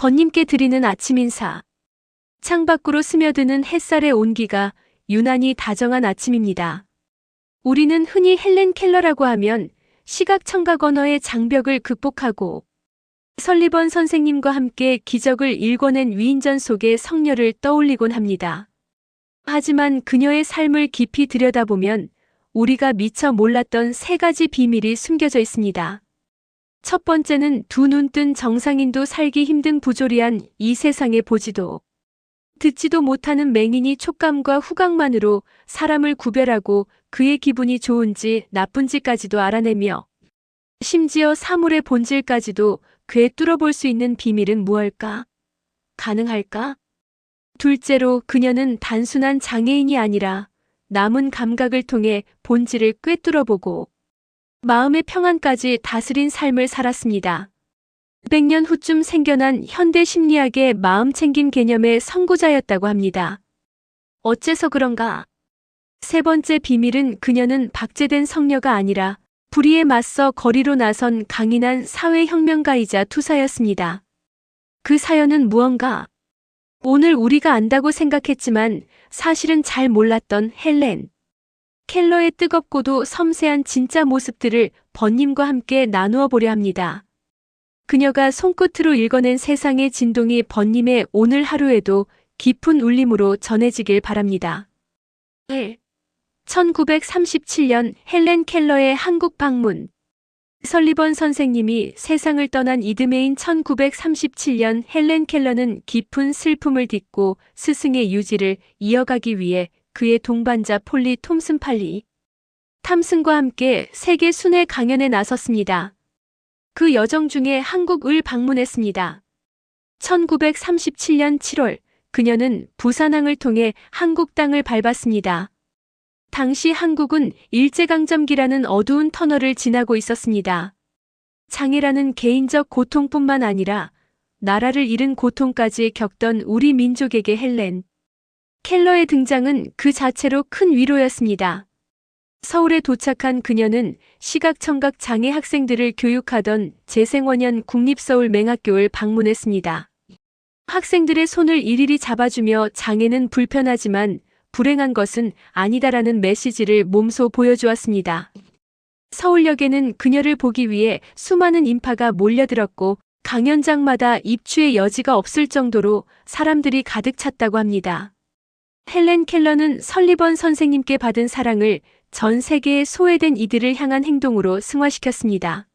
번님께 드리는 아침 인사. 창밖으로 스며드는 햇살의 온기가 유난히 다정한 아침입니다. 우리는 흔히 헬렌 켈러라고 하면 시각 청각 언어의 장벽을 극복하고 설리번 선생님과 함께 기적을 일궈낸 위인전 속의 성녀를 떠올리곤 합니다. 하지만 그녀의 삶을 깊이 들여다보면 우리가 미처 몰랐던 세 가지 비밀이 숨겨져 있습니다. 첫 번째는 두 눈 뜬 정상인도 살기 힘든 부조리한 이 세상에 보지도 듣지도 못하는 맹인이 촉감과 후각만으로 사람을 구별하고 그의 기분이 좋은지 나쁜지까지도 알아내며 심지어 사물의 본질까지도 꿰뚫어 볼 수 있는 비밀은 무엇일까? 가능할까? 둘째로 그녀는 단순한 장애인이 아니라 남은 감각을 통해 본질을 꿰뚫어 보고 마음의 평안까지 다스린 삶을 살았습니다. 100년 후쯤 생겨난 현대 심리학의 마음챙김 개념의 선구자였다고 합니다. 어째서 그런가? 세 번째 비밀은 그녀는 박제된 성녀가 아니라 불의에 맞서 거리로 나선 강인한 사회혁명가이자 투사였습니다. 그 사연은 무언가? 오늘 우리가 안다고 생각했지만 사실은 잘 몰랐던 헬렌 켈러의 뜨겁고도 섬세한 진짜 모습들을 번님과 함께 나누어 보려 합니다. 그녀가 손끝으로 읽어낸 세상의 진동이 번님의 오늘 하루에도 깊은 울림으로 전해지길 바랍니다. 1. 1937년 헬렌 켈러의 한국 방문. 설리번 선생님이 세상을 떠난 이듬해인 1937년 헬렌 켈러는 깊은 슬픔을 딛고 스승의 유지를 이어가기 위해 그의 동반자 폴리 톰슨 팔리 탐슨과 함께 세계 순회 강연에 나섰습니다. 그 여정 중에 한국을 방문했습니다. 1937년 7월 그녀는 부산항을 통해 한국 땅을 밟았습니다. 당시 한국은 일제강점기라는 어두운 터널을 지나고 있었습니다. 장애라는 개인적 고통뿐만 아니라 나라를 잃은 고통까지 겪던 우리 민족에게 헬렌 켈러의 등장은 그 자체로 큰 위로였습니다. 서울에 도착한 그녀는 시각청각 장애 학생들을 교육하던 재생원현 국립서울맹학교를 방문했습니다. 학생들의 손을 일일이 잡아주며 장애는 불편하지만 불행한 것은 아니다라는 메시지를 몸소 보여주었습니다. 서울역에는 그녀를 보기 위해 수많은 인파가 몰려들었고 강연장마다 입추의 여지가 없을 정도로 사람들이 가득 찼다고 합니다. 헬렌 켈러는 설리번 선생님께 받은 사랑을 전 세계의 소외된 이들을 향한 행동으로 승화시켰습니다.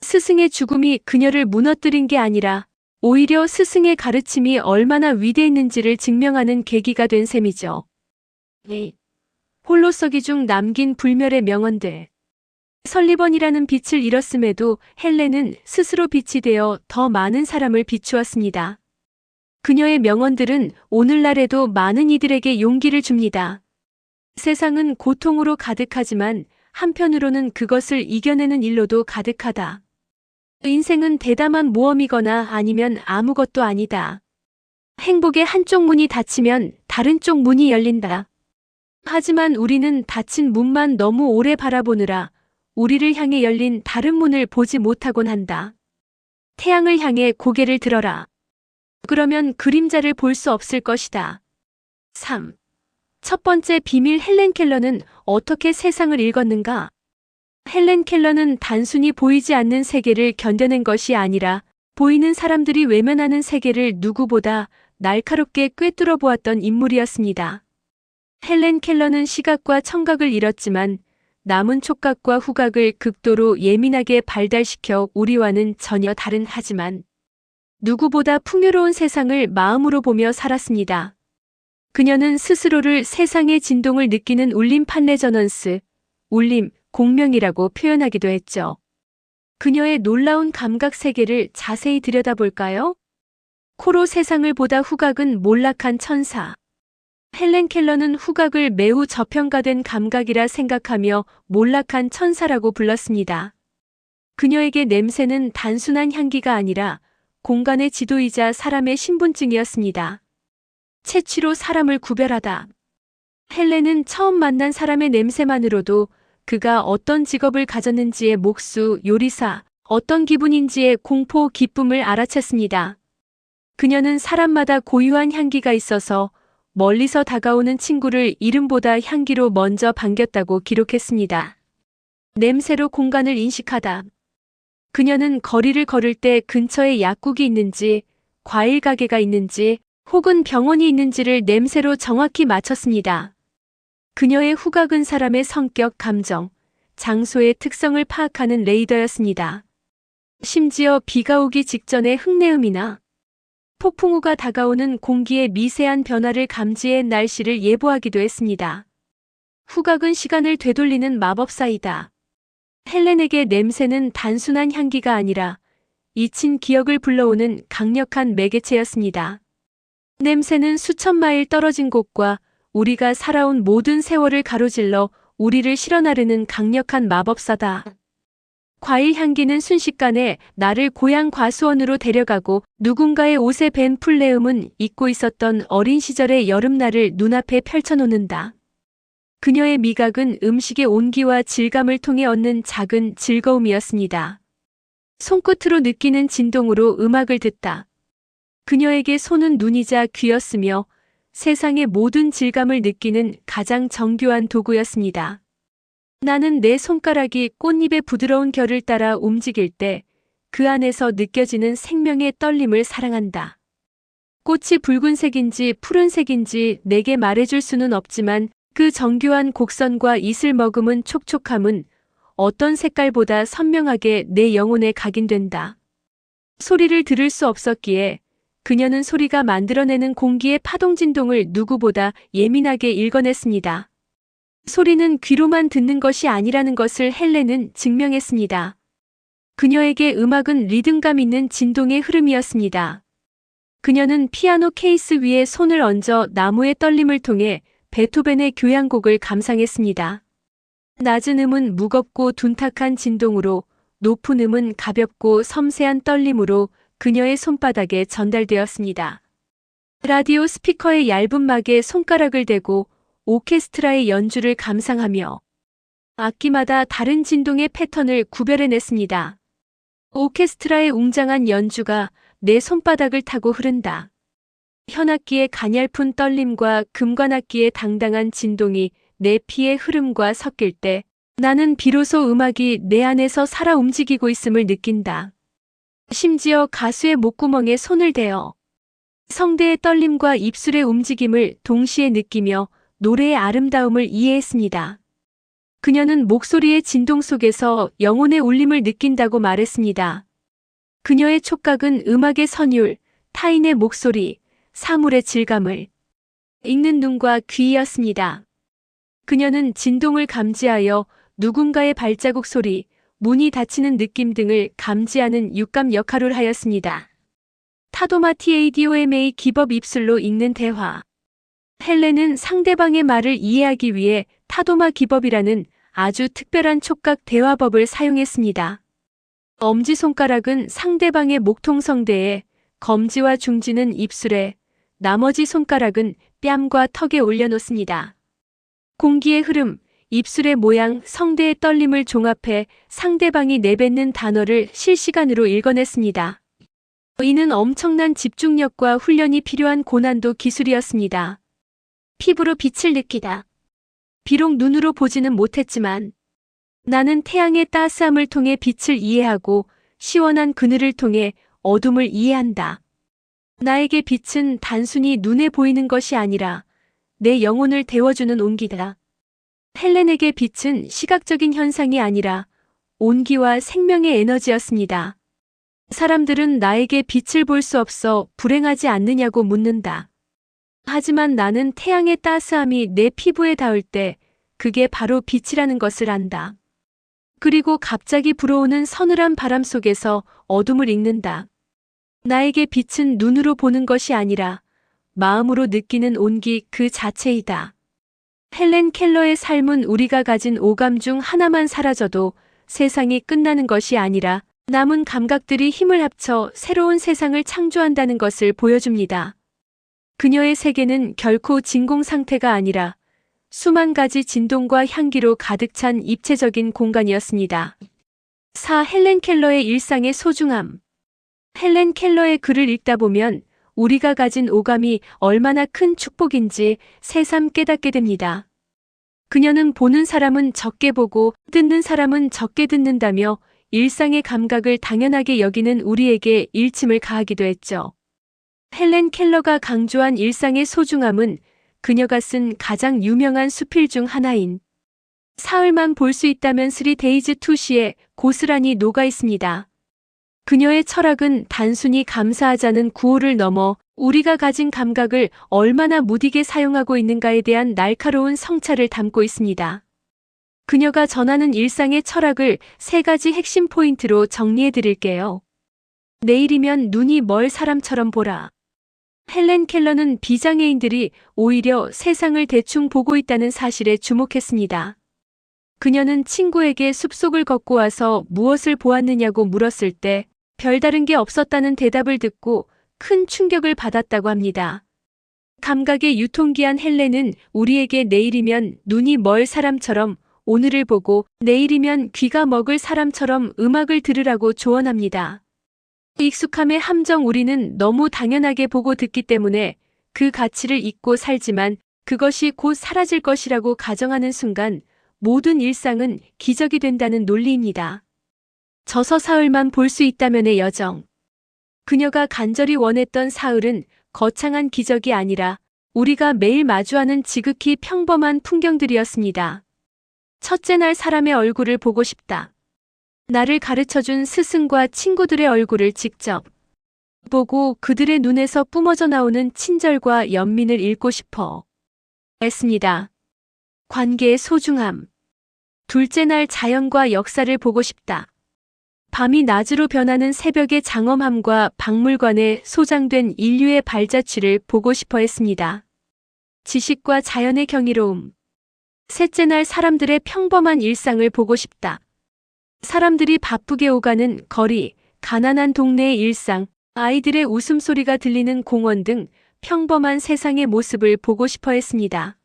스승의 죽음이 그녀를 무너뜨린 게 아니라 오히려 스승의 가르침이 얼마나 위대했는지를 증명하는 계기가 된 셈이죠. 홀로서기 중 남긴 불멸의 명언들. 설리번이라는 빛을 잃었음에도 헬렌은 스스로 빛이 되어 더 많은 사람을 비추었습니다. 그녀의 명언들은 오늘날에도 많은 이들에게 용기를 줍니다. 세상은 고통으로 가득하지만 한편으로는 그것을 이겨내는 일로도 가득하다. 인생은 대담한 모험이거나 아니면 아무것도 아니다. 행복의 한쪽 문이 닫히면 다른 쪽 문이 열린다. 하지만 우리는 닫힌 문만 너무 오래 바라보느라 우리를 향해 열린 다른 문을 보지 못하곤 한다. 태양을 향해 고개를 들어라. 그러면 그림자를 볼 수 없을 것이다. 3. 첫 번째 비밀 헬렌 켈러는 어떻게 세상을 읽었는가? 헬렌 켈러는 단순히 보이지 않는 세계를 견뎌낸 것이 아니라 보이는 사람들이 외면하는 세계를 누구보다 날카롭게 꿰뚫어 보았던 인물이었습니다. 헬렌 켈러는 시각과 청각을 잃었지만 남은 촉각과 후각을 극도로 예민하게 발달시켜 우리와는 전혀 다른 하지만 누구보다 풍요로운 세상을 마음으로 보며 살았습니다. 그녀는 스스로를 세상의 진동을 느끼는 울림 판레저넌스, 울림, 공명이라고 표현하기도 했죠. 그녀의 놀라운 감각 세계를 자세히 들여다볼까요? 코로 세상을 보다 후각은 몰락한 천사. 헬렌 켈러는 후각을 매우 저평가된 감각이라 생각하며 몰락한 천사라고 불렀습니다. 그녀에게 냄새는 단순한 향기가 아니라 공간의 지도이자 사람의 신분증이었습니다. 채취로 사람을 구별하다. 헬렌은 처음 만난 사람의 냄새만으로도 그가 어떤 직업을 가졌는지의 목수, 요리사, 어떤 기분인지의 공포, 기쁨을 알아챘습니다. 그녀는 사람마다 고유한 향기가 있어서 멀리서 다가오는 친구를 이름보다 향기로 먼저 반겼다고 기록했습니다. 냄새로 공간을 인식하다. 그녀는 거리를 걸을 때 근처에 약국이 있는지, 과일 가게가 있는지, 혹은 병원이 있는지를 냄새로 정확히 맞췄습니다. 그녀의 후각은 사람의 성격, 감정, 장소의 특성을 파악하는 레이더였습니다. 심지어 비가 오기 직전의 흙내음이나 폭풍우가 다가오는 공기의 미세한 변화를 감지해 날씨를 예보하기도 했습니다. 후각은 시간을 되돌리는 마법사이다. 헬렌에게 냄새는 단순한 향기가 아니라 잊힌 기억을 불러오는 강력한 매개체였습니다. 냄새는 수천 마일 떨어진 곳과 우리가 살아온 모든 세월을 가로질러 우리를 실어나르는 강력한 마법사다. 과일 향기는 순식간에 나를 고향 과수원으로 데려가고 누군가의 옷에 밴 풀내음은 잊고 있었던 어린 시절의 여름날을 눈앞에 펼쳐놓는다. 그녀의 미각은 음식의 온기와 질감을 통해 얻는 작은 즐거움이었습니다. 손끝으로 느끼는 진동으로 음악을 듣다. 그녀에게 손은 눈이자 귀였으며 세상의 모든 질감을 느끼는 가장 정교한 도구였습니다. 나는 내 손가락이 꽃잎의 부드러운 결을 따라 움직일 때 그 안에서 느껴지는 생명의 떨림을 사랑한다. 꽃이 붉은색인지 푸른색인지 내게 말해줄 수는 없지만 그 정교한 곡선과 이슬 머금은 촉촉함은 어떤 색깔보다 선명하게 내 영혼에 각인된다. 소리를 들을 수 없었기에 그녀는 소리가 만들어내는 공기의 파동 진동을 누구보다 예민하게 읽어냈습니다. 소리는 귀로만 듣는 것이 아니라는 것을 헬렌은 증명했습니다. 그녀에게 음악은 리듬감 있는 진동의 흐름이었습니다. 그녀는 피아노 케이스 위에 손을 얹어 나무의 떨림을 통해 베토벤의 교향곡을 감상했습니다. 낮은 음은 무겁고 둔탁한 진동으로, 높은 음은 가볍고 섬세한 떨림으로 그녀의 손바닥에 전달되었습니다. 라디오 스피커의 얇은 막에 손가락을 대고 오케스트라의 연주를 감상하며 악기마다 다른 진동의 패턴을 구별해냈습니다. 오케스트라의 웅장한 연주가 내 손바닥을 타고 흐른다. 현악기의 가냘픈 떨림과 금관악기의 당당한 진동이 내 피의 흐름과 섞일 때 나는 비로소 음악이 내 안에서 살아 움직이고 있음을 느낀다. 심지어 가수의 목구멍에 손을 대어 성대의 떨림과 입술의 움직임을 동시에 느끼며 노래의 아름다움을 이해했습니다. 그녀는 목소리의 진동 속에서 영혼의 울림을 느낀다고 말했습니다. 그녀의 촉각은 음악의 선율, 타인의 목소리, 사물의 질감을 읽는 눈과 귀였습니다. 그녀는 진동을 감지하여 누군가의 발자국 소리, 문이 닫히는 느낌 등을 감지하는 육감 역할을 하였습니다. 타도마 TADOMA 기법 입술로 읽는 대화. 헬렌은 상대방의 말을 이해하기 위해 타도마 기법이라는 아주 특별한 촉각 대화법을 사용했습니다. 엄지손가락은 상대방의 목통성대에, 검지와 중지는 입술에, 나머지 손가락은 뺨과 턱에 올려놓습니다. 공기의 흐름, 입술의 모양, 성대의 떨림을 종합해 상대방이 내뱉는 단어를 실시간으로 읽어냈습니다. 이는 엄청난 집중력과 훈련이 필요한 고난도 기술이었습니다. 피부로 빛을 느끼다. 비록 눈으로 보지는 못했지만 나는 태양의 따스함을 통해 빛을 이해하고 시원한 그늘을 통해 어둠을 이해한다. 나에게 빛은 단순히 눈에 보이는 것이 아니라 내 영혼을 데워주는 온기다. 헬렌에게 빛은 시각적인 현상이 아니라 온기와 생명의 에너지였습니다. 사람들은 나에게 빛을 볼 수 없어 불행하지 않느냐고 묻는다. 하지만 나는 태양의 따스함이 내 피부에 닿을 때 그게 바로 빛이라는 것을 안다. 그리고 갑자기 불어오는 서늘한 바람 속에서 어둠을 읽는다. 나에게 빛은 눈으로 보는 것이 아니라 마음으로 느끼는 온기 그 자체이다. 헬렌 켈러의 삶은 우리가 가진 오감 중 하나만 사라져도 세상이 끝나는 것이 아니라 남은 감각들이 힘을 합쳐 새로운 세상을 창조한다는 것을 보여줍니다. 그녀의 세계는 결코 진공 상태가 아니라 수만 가지 진동과 향기로 가득 찬 입체적인 공간이었습니다. 4. 헬렌 켈러의 일상의 소중함. 헬렌 켈러의 글을 읽다 보면 우리가 가진 오감이 얼마나 큰 축복인지 새삼 깨닫게 됩니다. 그녀는 보는 사람은 적게 보고 듣는 사람은 적게 듣는다며 일상의 감각을 당연하게 여기는 우리에게 일침을 가하기도 했죠. 헬렌 켈러가 강조한 일상의 소중함은 그녀가 쓴 가장 유명한 수필 중 하나인 사흘만 볼 수 있다면 3days to 시에 고스란히 녹아 있습니다. 그녀의 철학은 단순히 감사하자는 구호를 넘어 우리가 가진 감각을 얼마나 무디게 사용하고 있는가에 대한 날카로운 성찰을 담고 있습니다. 그녀가 전하는 일상의 철학을 3가지 핵심 포인트로 정리해 드릴게요. 내일이면 눈이 멀 사람처럼 보라. 헬렌 켈러는 비장애인들이 오히려 세상을 대충 보고 있다는 사실에 주목했습니다. 그녀는 친구에게 숲속을 걷고 와서 무엇을 보았느냐고 물었을 때 별다른 게 없었다는 대답을 듣고 큰 충격을 받았다고 합니다. 감각의 유통기한 헬렌은 우리에게 내일이면 눈이 멀 사람처럼 오늘을 보고 내일이면 귀가 먹을 사람처럼 음악을 들으라고 조언합니다. 익숙함의 함정 우리는 너무 당연하게 보고 듣기 때문에 그 가치를 잊고 살지만 그것이 곧 사라질 것이라고 가정하는 순간 모든 일상은 기적이 된다는 논리입니다. 저서 사흘만 볼 수 있다면의 여정. 그녀가 간절히 원했던 사흘은 거창한 기적이 아니라 우리가 매일 마주하는 지극히 평범한 풍경들이었습니다. 첫째 날 사람의 얼굴을 보고 싶다. 나를 가르쳐준 스승과 친구들의 얼굴을 직접 보고 그들의 눈에서 뿜어져 나오는 친절과 연민을 읽고 싶어 했습니다. 관계의 소중함. 둘째 날 자연과 역사를 보고 싶다. 밤이 낮으로 변하는 새벽의 장엄함과 박물관에 소장된 인류의 발자취를 보고 싶어 했습니다. 지식과 자연의 경이로움. 셋째 날 사람들의 평범한 일상을 보고 싶다. 사람들이 바쁘게 오가는 거리, 가난한 동네의 일상, 아이들의 웃음소리가 들리는 공원 등 평범한 세상의 모습을 보고 싶어 했습니다.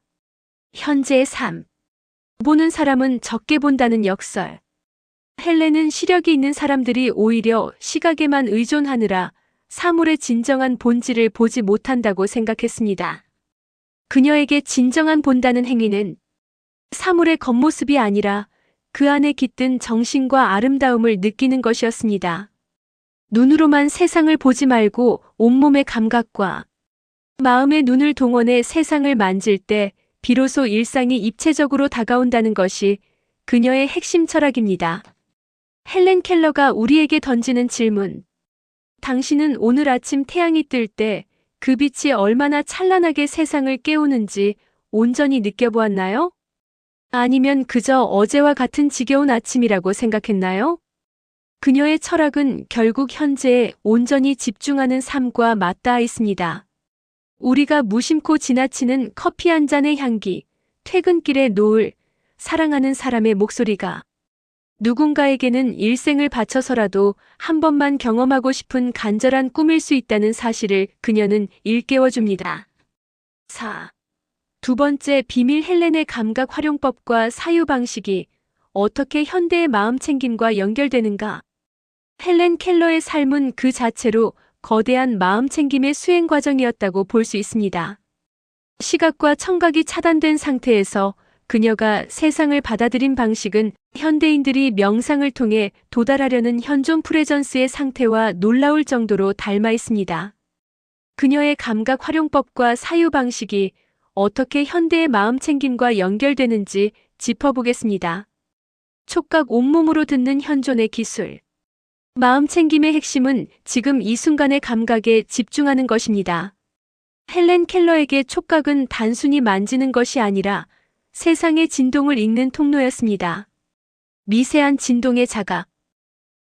현재의 삶. 보는 사람은 적게 본다는 역설. 헬렌은 시력이 있는 사람들이 오히려 시각에만 의존하느라 사물의 진정한 본질을 보지 못한다고 생각했습니다. 그녀에게 진정한 본다는 행위는 사물의 겉모습이 아니라 그 안에 깃든 정신과 아름다움을 느끼는 것이었습니다. 눈으로만 세상을 보지 말고 온몸의 감각과 마음의 눈을 동원해 세상을 만질 때 비로소 일상이 입체적으로 다가온다는 것이 그녀의 핵심 철학입니다. 헬렌 켈러가 우리에게 던지는 질문. 당신은 오늘 아침 태양이 뜰 때 그 빛이 얼마나 찬란하게 세상을 깨우는지 온전히 느껴보았나요? 아니면 그저 어제와 같은 지겨운 아침이라고 생각했나요? 그녀의 철학은 결국 현재에 온전히 집중하는 삶과 맞닿아 있습니다. 우리가 무심코 지나치는 커피 한 잔의 향기, 퇴근길의 노을, 사랑하는 사람의 목소리가 누군가에게는 일생을 바쳐서라도 한 번만 경험하고 싶은 간절한 꿈일 수 있다는 사실을 그녀는 일깨워줍니다. 4. 두 번째 비밀 헬렌의 감각 활용법과 사유 방식이 어떻게 현대의 마음챙김과 연결되는가? 헬렌 켈러의 삶은 그 자체로 거대한 마음챙김의 수행 과정이었다고 볼 수 있습니다. 시각과 청각이 차단된 상태에서 그녀가 세상을 받아들인 방식은 현대인들이 명상을 통해 도달하려는 현존 프레전스의 상태와 놀라울 정도로 닮아 있습니다. 그녀의 감각 활용법과 사유 방식이 어떻게 현대의 마음챙김과 연결되는지 짚어보겠습니다. 촉각 온몸으로 듣는 현존의 기술. 마음챙김의 핵심은 지금 이 순간의 감각에 집중하는 것입니다. 헬렌 켈러에게 촉각은 단순히 만지는 것이 아니라 세상의 진동을 읽는 통로였습니다. 미세한 진동의 자각.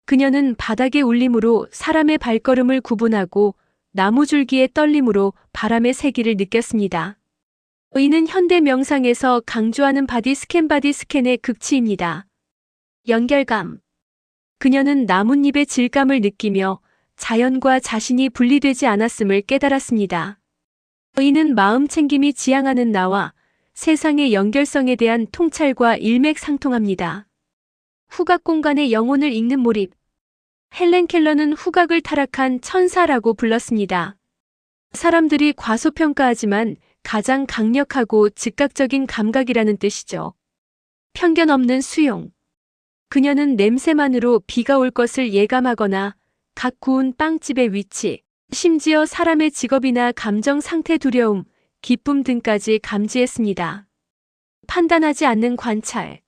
그녀는 바닥의 울림으로 사람의 발걸음을 구분하고 나무줄기의 떨림으로 바람의 세기를 느꼈습니다. 이는 현대 명상에서 강조하는 바디 스캔의 극치입니다. 연결감. 그녀는 나뭇잎의 질감을 느끼며 자연과 자신이 분리되지 않았음을 깨달았습니다. 이는 마음챙김이 지향하는 나와 세상의 연결성에 대한 통찰과 일맥상통합니다. 후각 공간의 영혼을 읽는 몰입. 헬렌 켈러는 후각을 타락한 천사라고 불렀습니다. 사람들이 과소평가하지만 가장 강력하고 즉각적인 감각이라는 뜻이죠. 편견 없는 수용. 그녀는 냄새만으로 비가 올 것을 예감하거나 각 구운 빵집의 위치, 심지어 사람의 직업이나 감정 상태 두려움, 기쁨 등까지 감지했습니다. 판단하지 않는 관찰.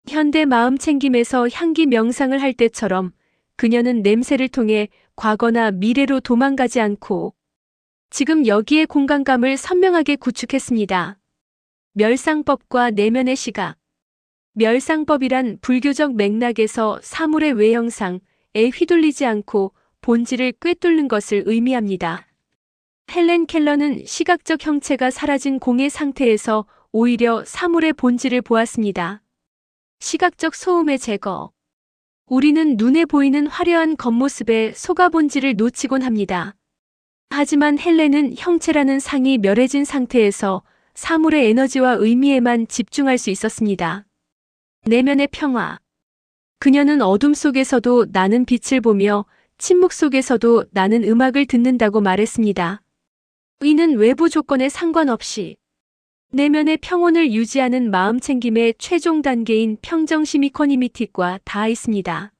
현대 마음 챙김에서 향기 명상을 할 때처럼 그녀는 냄새를 통해 과거나 미래로 도망가지 않고 지금 여기에 공간감을 선명하게 구축했습니다. 멸상법과 내면의 시각. 멸상법이란 불교적 맥락에서 사물의 외형상에 휘둘리지 않고 본질을 꿰뚫는 것을 의미합니다. 헬렌 켈러는 시각적 형체가 사라진 공의 상태에서 오히려 사물의 본질을 보았습니다. 시각적 소음의 제거. 우리는 눈에 보이는 화려한 겉모습에 속아 본질을 놓치곤 합니다. 하지만 헬렌은 형체라는 상이 멸해진 상태에서 사물의 에너지와 의미에만 집중할 수 있었습니다. 내면의 평화. 그녀는 어둠 속에서도 나는 빛을 보며 침묵 속에서도 나는 음악을 듣는다고 말했습니다. 이는 외부 조건에 상관없이 내면의 평온을 유지하는 마음 챙김의 최종 단계인 평정심 이코니미티과 닿아 있습니다.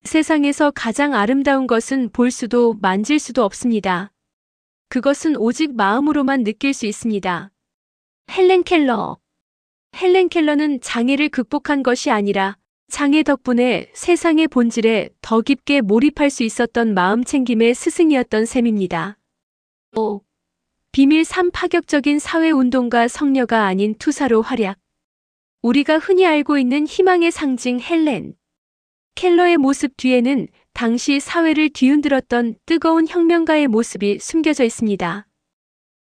세상에서 가장 아름다운 것은 볼 수도 만질 수도 없습니다. 그것은 오직 마음으로만 느낄 수 있습니다. 헬렌 켈러. 헬렌 켈러는 장애를 극복한 것이 아니라 장애 덕분에 세상의 본질에 더 깊게 몰입할 수 있었던 마음 챙김의 스승이었던 셈입니다. 5. 비밀 3. 파격적인 사회운동가 성녀가 아닌 투사로 활약. 우리가 흔히 알고 있는 희망의 상징 헬렌 켈러의 모습 뒤에는 당시 사회를 뒤흔들었던 뜨거운 혁명가의 모습이 숨겨져 있습니다.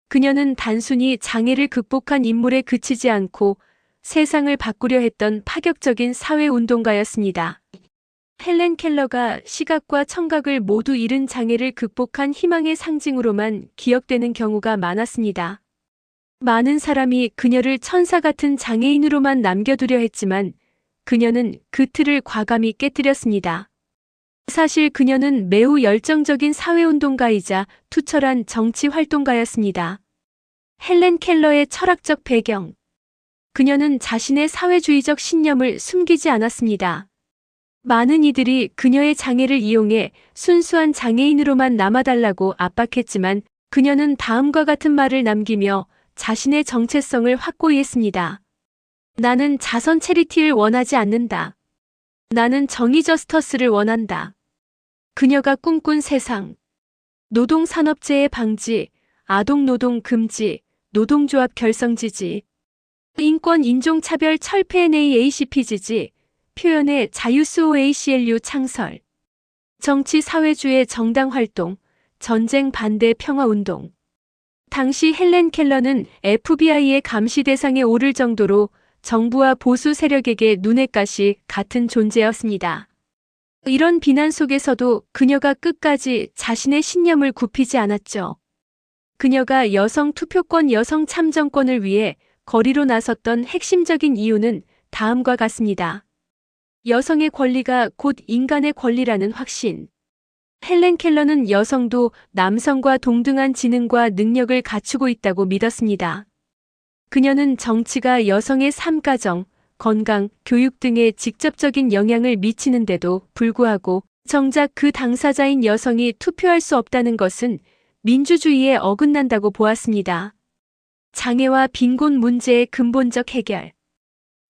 그녀는 단순히 장애를 극복한 인물에 그치지 않고 세상을 바꾸려 했던 파격적인 사회운동가였습니다. 헬렌 켈러가 시각과 청각을 모두 잃은 장애를 극복한 희망의 상징으로만 기억되는 경우가 많았습니다. 많은 사람이 그녀를 천사 같은 장애인으로만 남겨두려 했지만 그녀는 그 틀을 과감히 깨뜨렸습니다. 사실 그녀는 매우 열정적인 사회운동가이자 투철한 정치활동가였습니다. 헬렌 켈러의 철학적 배경. 그녀는 자신의 사회주의적 신념을 숨기지 않았습니다. 많은 이들이 그녀의 장애를 이용해 순수한 장애인으로만 남아달라고 압박했지만 그녀는 다음과 같은 말을 남기며 자신의 정체성을 확고히 했습니다. 나는 자선 체리티를 원하지 않는다. 나는 정의 저스터스를 원한다. 그녀가 꿈꾼 세상. 노동산업재해 방지, 아동노동 금지, 노동조합 결성 지지, 인권 인종차별 철폐 NAACP 지지, 표현의 자유 SOACLU 창설, 정치 사회주의 정당 활동, 전쟁 반대 평화운동. 당시 헬렌 켈러는 FBI의 감시 대상에 오를 정도로 정부와 보수 세력에게 눈엣 가시 같은 존재였습니다. 이런 비난 속에서도 그녀가 끝까지 자신의 신념을 굽히지 않았죠. 그녀가 여성 투표권, 여성 참정권을 위해 거리로 나섰던 핵심적인 이유는 다음과 같습니다. 여성의 권리가 곧 인간의 권리라는 확신. 헬렌 켈러는 여성도 남성과 동등한 지능과 능력을 갖추고 있다고 믿었습니다. 그녀는 정치가 여성의 삶, 가정, 건강, 교육 등에 직접적인 영향을 미치는데도 불구하고 정작 그 당사자인 여성이 투표할 수 없다는 것은 민주주의에 어긋난다고 보았습니다. 장애와 빈곤 문제의 근본적 해결.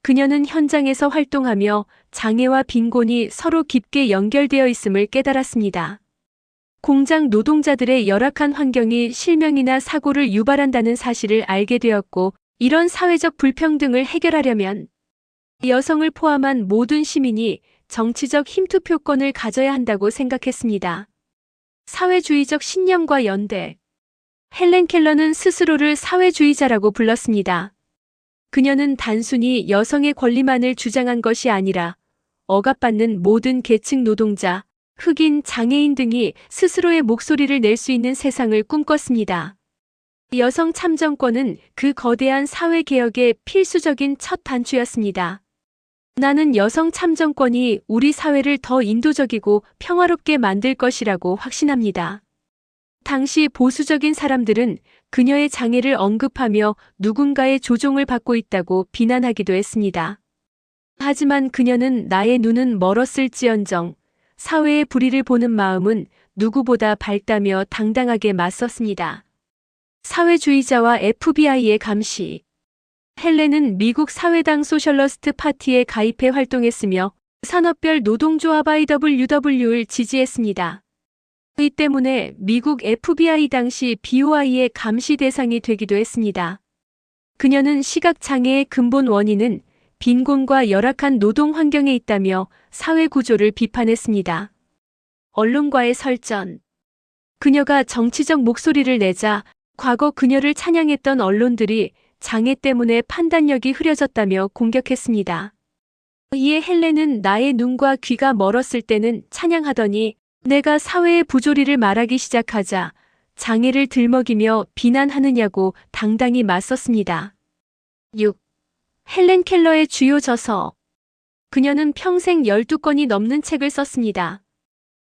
그녀는 현장에서 활동하며 장애와 빈곤이 서로 깊게 연결되어 있음을 깨달았습니다. 공장 노동자들의 열악한 환경이 실명이나 사고를 유발한다는 사실을 알게 되었고, 이런 사회적 불평등을 해결하려면 여성을 포함한 모든 시민이 정치적 힘투표권을 가져야 한다고 생각했습니다. 사회주의적 신념과 연대. 헬렌 켈러는 스스로를 사회주의자라고 불렀습니다. 그녀는 단순히 여성의 권리만을 주장한 것이 아니라 억압받는 모든 계층 노동자, 흑인, 장애인 등이 스스로의 목소리를 낼 수 있는 세상을 꿈꿨습니다. 여성 참정권은 그 거대한 사회개혁의 필수적인 첫 단추였습니다. 나는 여성 참정권이 우리 사회를 더 인도적이고 평화롭게 만들 것이라고 확신합니다. 당시 보수적인 사람들은 그녀의 장애를 언급하며 누군가의 조종을 받고 있다고 비난하기도 했습니다. 하지만 그녀는 나의 눈은 멀었을지언정 사회의 불의를 보는 마음은 누구보다 밝다며 당당하게 맞섰습니다. 사회주의자와 FBI의 감시. 헬렌은 미국 사회당 소셜러스트 파티에 가입해 활동했으며 산업별 노동조합 IWW를 지지했습니다. 이 때문에 미국 FBI 당시 BOI의 감시 대상이 되기도 했습니다. 그녀는 시각장애의 근본 원인은 빈곤과 열악한 노동 환경에 있다며 사회 구조를 비판했습니다. 언론과의 설전. 그녀가 정치적 목소리를 내자 과거 그녀를 찬양했던 언론들이 장애 때문에 판단력이 흐려졌다며 공격했습니다. 이에 헬렌은 나의 눈과 귀가 멀었을 때는 찬양하더니 내가 사회의 부조리를 말하기 시작하자 장애를 들먹이며 비난하느냐고 당당히 맞섰습니다. 6. 헬렌 켈러의 주요 저서. 그녀는 평생 12권이 넘는 책을 썼습니다.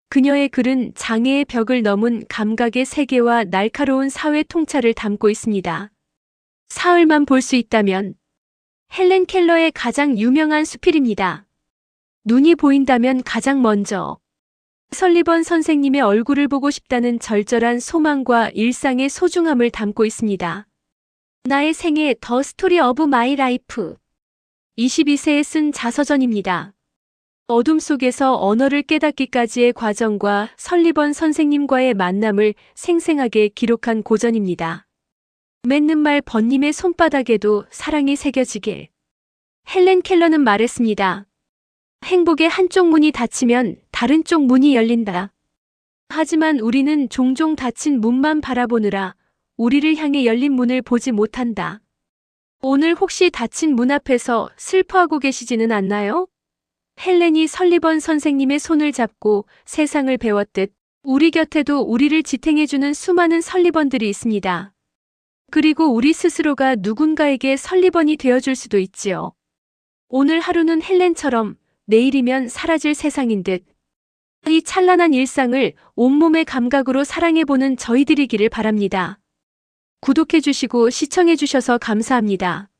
그녀의 글은 장애의 벽을 넘은 감각의 세계와 날카로운 사회 통찰을 담고 있습니다. 사흘만 볼 수 있다면. 헬렌 켈러의 가장 유명한 수필입니다. 눈이 보인다면 가장 먼저. 설리번 선생님의 얼굴을 보고 싶다는 절절한 소망과 일상의 소중함을 담고 있습니다. 나의 생애 더 스토리 오브 마이 라이프. 22세에 쓴 자서전입니다. 어둠 속에서 언어를 깨닫기까지의 과정과 설리번 선생님과의 만남을 생생하게 기록한 고전입니다. 맺는 말 번님의 손바닥에도 사랑이 새겨지길. 헬렌 켈러는 말했습니다. 행복의 한쪽 문이 닫히면 다른 쪽 문이 열린다. 하지만 우리는 종종 닫힌 문만 바라보느라 우리를 향해 열린 문을 보지 못한다. 오늘 혹시 닫힌 문 앞에서 슬퍼하고 계시지는 않나요? 헬렌이 설리번 선생님의 손을 잡고 세상을 배웠듯 우리 곁에도 우리를 지탱해주는 수많은 설리번들이 있습니다. 그리고 우리 스스로가 누군가에게 설리번이 되어줄 수도 있지요. 오늘 하루는 헬렌처럼 내일이면 사라질 세상인 듯 이 찬란한 일상을 온몸의 감각으로 사랑해보는 저희들이기를 바랍니다. 구독해주시고 시청해주셔서 감사합니다.